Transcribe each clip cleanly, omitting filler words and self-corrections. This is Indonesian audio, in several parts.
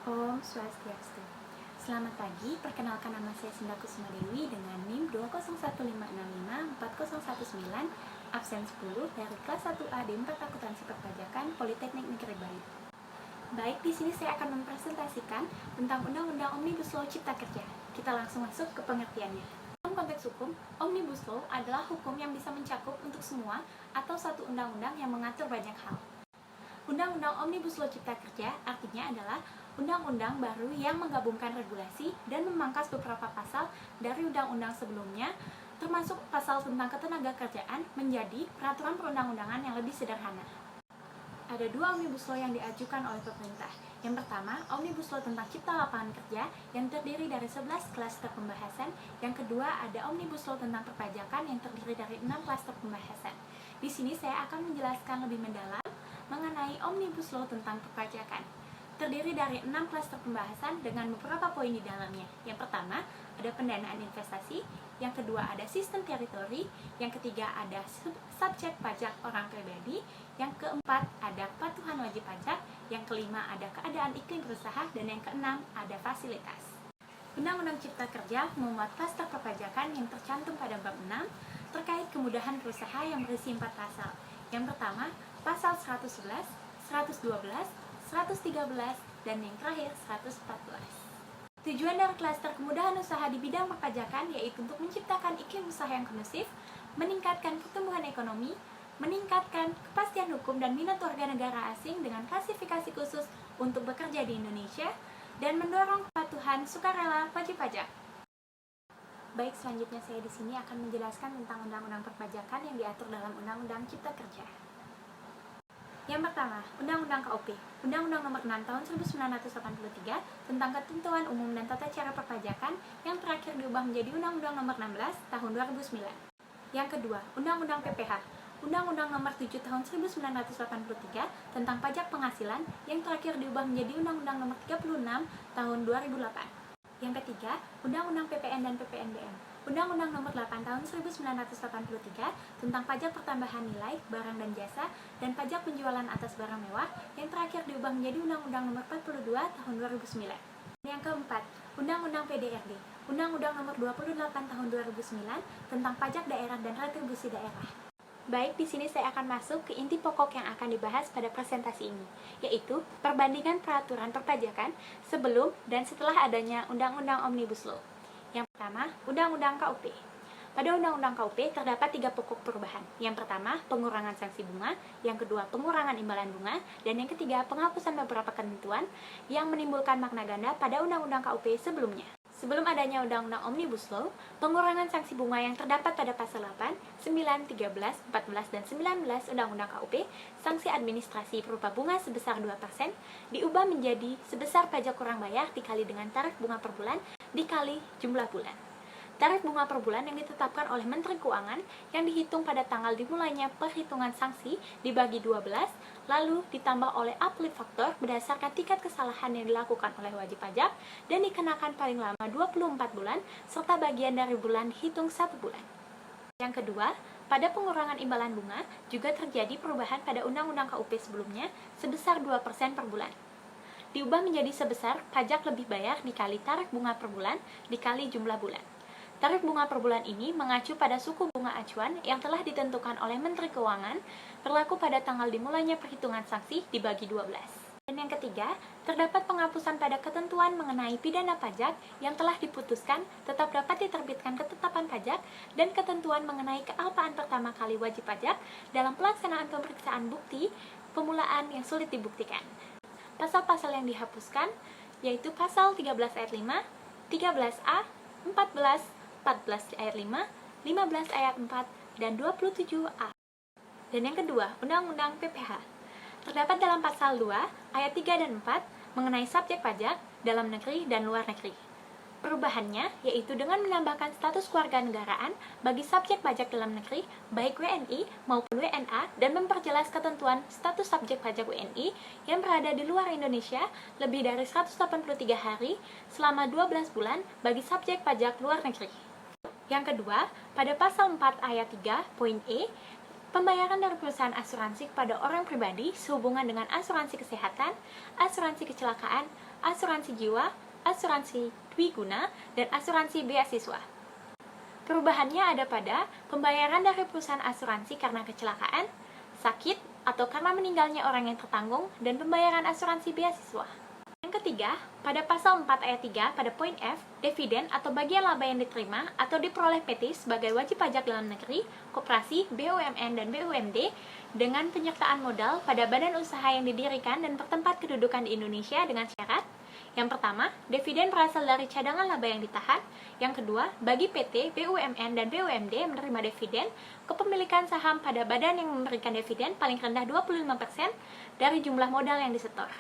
Om Swastiastu. Selamat pagi, perkenalkan nama saya Sinda Kusuma Dewi dengan NIM 20156540119, absen 10 dari kelas 1A D4 Akuntansi Perpajakan Politeknik Negeri Bali. Baik, di sini saya akan mempresentasikan tentang Undang-Undang Omnibus Law Cipta Kerja. Kita langsung masuk ke pengertiannya. Dalam konteks hukum, Omnibus Law adalah hukum yang bisa mencakup untuk semua atau satu undang-undang yang mengatur banyak hal. Undang-Undang Omnibus Law Cipta Kerja artinya adalah undang-undang baru yang menggabungkan regulasi dan memangkas beberapa pasal dari undang-undang sebelumnya, termasuk pasal tentang ketenagakerjaan menjadi peraturan perundang-undangan yang lebih sederhana. Ada dua Omnibus Law yang diajukan oleh pemerintah. Yang pertama, Omnibus Law tentang Cipta Lapangan Kerja yang terdiri dari 11 klaster pembahasan. Yang kedua, ada Omnibus Law tentang perpajakan yang terdiri dari 6 klaster pembahasan. Di sini saya akan menjelaskan lebih mendalam mengenai Omnibus Law tentang perpajakan. Terdiri dari 6 klaster pembahasan dengan beberapa poin di dalamnya. Yang pertama, ada pendanaan investasi. Yang kedua, ada sistem teritori. Yang ketiga, ada subjek pajak orang pribadi. Yang keempat, ada kepatuhan wajib pajak. Yang kelima, ada keadaan iklim berusaha. Dan yang keenam, ada fasilitas. Undang-Undang Cipta Kerja memuat klaster perpajakan yang tercantum pada bab 6 terkait kemudahan berusaha yang berisi 4 pasal. Yang pertama, pasal 111, 112, 113, dan yang terakhir 114. Tujuan dari klaster kemudahan usaha di bidang perpajakan yaitu untuk menciptakan iklim usaha yang kondusif, meningkatkan pertumbuhan ekonomi, meningkatkan kepastian hukum dan minat warga negara asing dengan klasifikasi khusus untuk bekerja di Indonesia, dan mendorong kepatuhan sukarela wajib pajak. Baik, selanjutnya saya di sini akan menjelaskan tentang undang-undang perpajakan yang diatur dalam Undang-Undang Cipta Kerja. Yang pertama, Undang-Undang KUP, Undang-Undang Nomor 6 Tahun 1983 tentang Ketentuan Umum dan Tata Cara Perpajakan yang terakhir diubah menjadi Undang-Undang Nomor 16 Tahun 2009. Yang kedua, Undang-Undang PPH, Undang-Undang Nomor 7 Tahun 1983 tentang Pajak Penghasilan yang terakhir diubah menjadi Undang-Undang Nomor 36 Tahun 2008. Yang ketiga, Undang-Undang PPN dan PPNBM, Undang-Undang Nomor 8 Tahun 1983 tentang Pajak Pertambahan Nilai Barang dan Jasa dan Pajak Penjualan Atas Barang Mewah yang terakhir diubah menjadi Undang-Undang Nomor 42 Tahun 2009. Yang keempat, Undang-Undang PDRD, Undang-Undang Nomor 28 Tahun 2009 tentang Pajak Daerah dan Retribusi Daerah. Baik, di sini saya akan masuk ke inti pokok yang akan dibahas pada presentasi ini, yaitu perbandingan peraturan perpajakan sebelum dan setelah adanya Undang-Undang Omnibus Law. Yang pertama, Undang-Undang KUP. Pada Undang-Undang KUP terdapat 3 pokok perubahan. Yang pertama, pengurangan sanksi bunga. Yang kedua, pengurangan imbalan bunga. Dan yang ketiga, penghapusan beberapa ketentuan yang menimbulkan makna ganda pada Undang-Undang KUP sebelumnya. Sebelum adanya Undang-Undang Omnibus Law, pengurangan sanksi bunga yang terdapat pada pasal 8, 9, 13, 14, dan 19 Undang-Undang KUP, sanksi administrasi berupa bunga sebesar 2%, diubah menjadi sebesar pajak kurang bayar dikali dengan tarif bunga per bulan dikali jumlah bulan. Tarif bunga per bulan yang ditetapkan oleh Menteri Keuangan yang dihitung pada tanggal dimulainya perhitungan sanksi dibagi 12, lalu ditambah oleh uplift faktor berdasarkan tingkat kesalahan yang dilakukan oleh wajib pajak dan dikenakan paling lama 24 bulan serta bagian dari bulan dihitung 1 bulan. Yang kedua, pada pengurangan imbalan bunga juga terjadi perubahan pada Undang-Undang KUP sebelumnya sebesar 2% per bulan. Diubah menjadi sebesar pajak lebih bayar dikali tarif bunga per bulan dikali jumlah bulan. Tarif bunga per bulan ini mengacu pada suku bunga acuan yang telah ditentukan oleh Menteri Keuangan, berlaku pada tanggal dimulainya perhitungan sanksi dibagi 12. Dan yang ketiga, terdapat penghapusan pada ketentuan mengenai pidana pajak yang telah diputuskan tetap dapat diterbitkan ketetapan pajak dan ketentuan mengenai kealpaan pertama kali wajib pajak dalam pelaksanaan pemeriksaan bukti pemulaan yang sulit dibuktikan. Pasal-pasal yang dihapuskan yaitu pasal 13 ayat 5, 13A, 14, 14 ayat 5, 15 ayat 4, dan 27A. Dan yang kedua, Undang-Undang PPH. Terdapat dalam pasal 2 ayat 3 dan 4 mengenai subjek pajak dalam negeri dan luar negeri. Perubahannya yaitu dengan menambahkan status kewarganegaraan bagi subjek pajak dalam negeri, baik WNI maupun WNA, dan memperjelas ketentuan status subjek pajak WNI yang berada di luar Indonesia lebih dari 183 hari selama 12 bulan bagi subjek pajak luar negeri. Yang kedua, pada pasal 4 ayat 3 poin E, pembayaran dari perusahaan asuransi kepada orang pribadi sehubungan dengan asuransi kesehatan, asuransi kecelakaan, asuransi jiwa, asuransi dwiguna, dan asuransi beasiswa. Perubahannya ada pada pembayaran dari perusahaan asuransi karena kecelakaan, sakit, atau karena meninggalnya orang yang tertanggung, dan pembayaran asuransi beasiswa. Yang ketiga, pada pasal 4 ayat 3 pada poin F, dividen atau bagian laba yang diterima atau diperoleh PT sebagai wajib pajak dalam negeri, koperasi, BUMN, dan BUMD dengan penyertaan modal pada badan usaha yang didirikan dan bertempat kedudukan di Indonesia dengan syarat. Yang pertama, dividen berasal dari cadangan laba yang ditahan. Yang kedua, bagi PT, BUMN, dan BUMD menerima dividen, kepemilikan saham pada badan yang memberikan dividen paling rendah 25% dari jumlah modal yang disetor.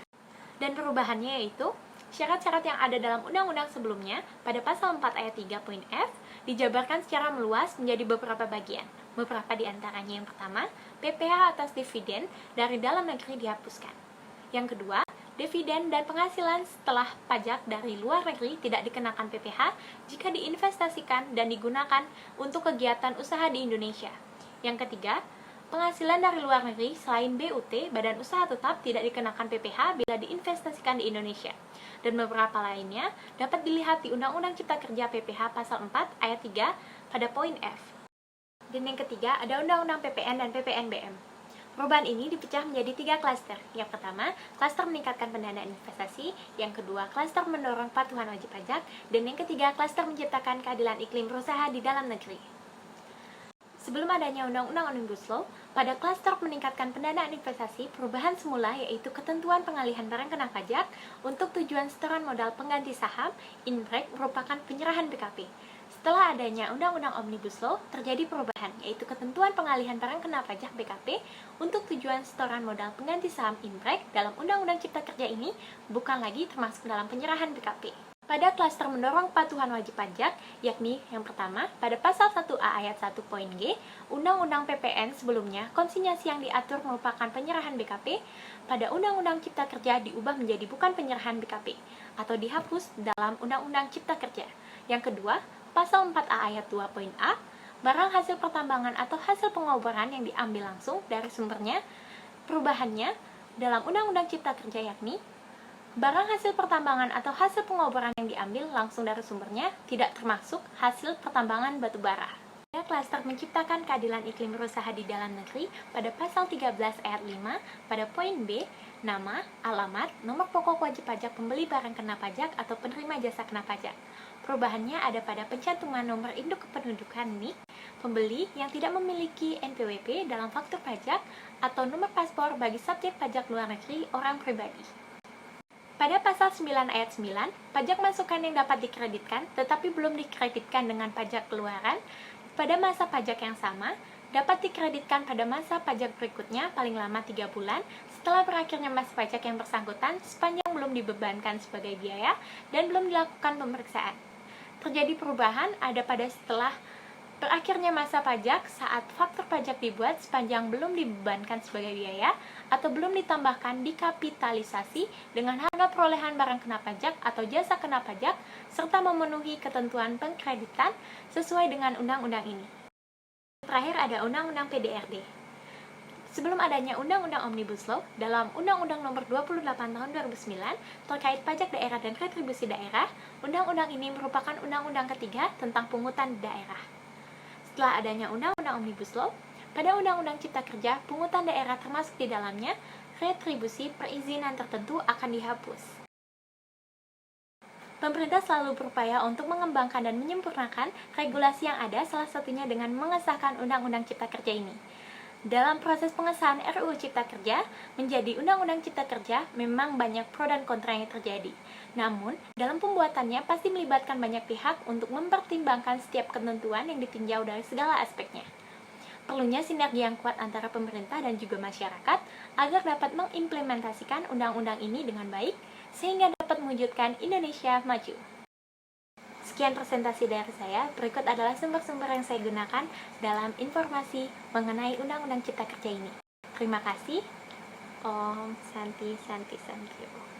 Dan perubahannya yaitu, syarat-syarat yang ada dalam undang-undang sebelumnya pada pasal 4 ayat 3 poin F dijabarkan secara meluas menjadi beberapa bagian. Beberapa di antaranya yang pertama, PPh atas dividen dari dalam negeri dihapuskan. Yang kedua, dividen dan penghasilan setelah pajak dari luar negeri tidak dikenakan PPh jika diinvestasikan dan digunakan untuk kegiatan usaha di Indonesia. Yang ketiga, penghasilan dari luar negeri selain BUT, badan usaha tetap, tidak dikenakan PPh bila diinvestasikan di Indonesia. Dan beberapa lainnya dapat dilihat di Undang-Undang Cipta Kerja PPh pasal 4 ayat 3 pada poin F. Dan yang ketiga ada Undang-Undang PPN dan PPNBM. Perubahan ini dipecah menjadi 3 klaster. Yang pertama, klaster meningkatkan pendanaan investasi. Yang kedua, klaster mendorong patuhan wajib pajak. Dan yang ketiga, klaster menciptakan keadilan iklim berusaha di dalam negeri. Sebelum adanya Undang-Undang Omnibus Law, pada klaster meningkatkan pendanaan investasi, perubahan semula yaitu ketentuan pengalihan barang kena pajak untuk tujuan setoran modal pengganti saham, INBREK merupakan penyerahan BKP. Setelah adanya Undang-Undang Omnibus Law, terjadi perubahan, yaitu ketentuan pengalihan barang kena pajak BKP untuk tujuan setoran modal pengganti saham INBREK dalam Undang-Undang Cipta Kerja ini bukan lagi termasuk dalam penyerahan BKP. Pada klaster mendorong patuhan wajib pajak, yakni yang pertama, pada pasal 1A ayat 1 poin G, Undang-Undang PPN sebelumnya, konsinyasi yang diatur merupakan penyerahan BKP, pada Undang-Undang Cipta Kerja diubah menjadi bukan penyerahan BKP, atau dihapus dalam Undang-Undang Cipta Kerja. Yang kedua, Pasal 4A ayat 2 poin A, barang hasil pertambangan atau hasil pengoboran yang diambil langsung dari sumbernya, perubahannya dalam Undang-Undang Cipta Kerja yakni, barang hasil pertambangan atau hasil pengoboran yang diambil langsung dari sumbernya tidak termasuk hasil pertambangan batu bara. Pada klaster menciptakan keadilan iklim berusaha di dalam negeri, pada pasal 13 ayat 5, pada poin B, nama, alamat, nomor pokok wajib pajak pembeli barang kena pajak atau penerima jasa kena pajak. Perubahannya ada pada pencantuman nomor induk kependudukan NIK, pembeli yang tidak memiliki NPWP dalam faktur pajak atau nomor paspor bagi subjek pajak luar negeri orang pribadi. Pada pasal 9 ayat 9, pajak masukan yang dapat dikreditkan tetapi belum dikreditkan dengan pajak keluaran pada masa pajak yang sama dapat dikreditkan pada masa pajak berikutnya paling lama 3 bulan setelah berakhirnya masa pajak yang bersangkutan sepanjang belum dibebankan sebagai biaya dan belum dilakukan pemeriksaan. Terjadi perubahan ada pada setelah berakhirnya masa pajak saat faktur pajak dibuat sepanjang belum dibebankan sebagai biaya atau belum ditambahkan dikapitalisasi dengan harga perolehan barang kena pajak atau jasa kena pajak serta memenuhi ketentuan pengkreditan sesuai dengan undang-undang ini. Terakhir ada Undang-Undang PDRD. Sebelum adanya Undang-Undang Omnibus Law, dalam Undang-Undang Nomor 28 Tahun 2009 terkait pajak daerah dan retribusi daerah, Undang-Undang ini merupakan Undang-Undang ketiga tentang pungutan daerah. Setelah adanya Undang-Undang Omnibus Law, pada Undang-Undang Cipta Kerja, pungutan daerah termasuk di dalamnya, retribusi perizinan tertentu akan dihapus. Pemerintah selalu berupaya untuk mengembangkan dan menyempurnakan regulasi yang ada, salah satunya dengan mengesahkan Undang-Undang Cipta Kerja ini. Dalam proses pengesahan RUU Cipta Kerja menjadi Undang-Undang Cipta Kerja memang banyak pro dan kontra yang terjadi. Namun, dalam pembuatannya pasti melibatkan banyak pihak untuk mempertimbangkan setiap ketentuan yang ditinjau dari segala aspeknya. Perlunya sinergi yang kuat antara pemerintah dan juga masyarakat agar dapat mengimplementasikan undang-undang ini dengan baik sehingga dapat mewujudkan Indonesia maju. Sekian presentasi dari saya. Berikut adalah sumber-sumber yang saya gunakan dalam informasi mengenai Undang-Undang Cipta Kerja ini. Terima kasih. Om Santi Santi Santi.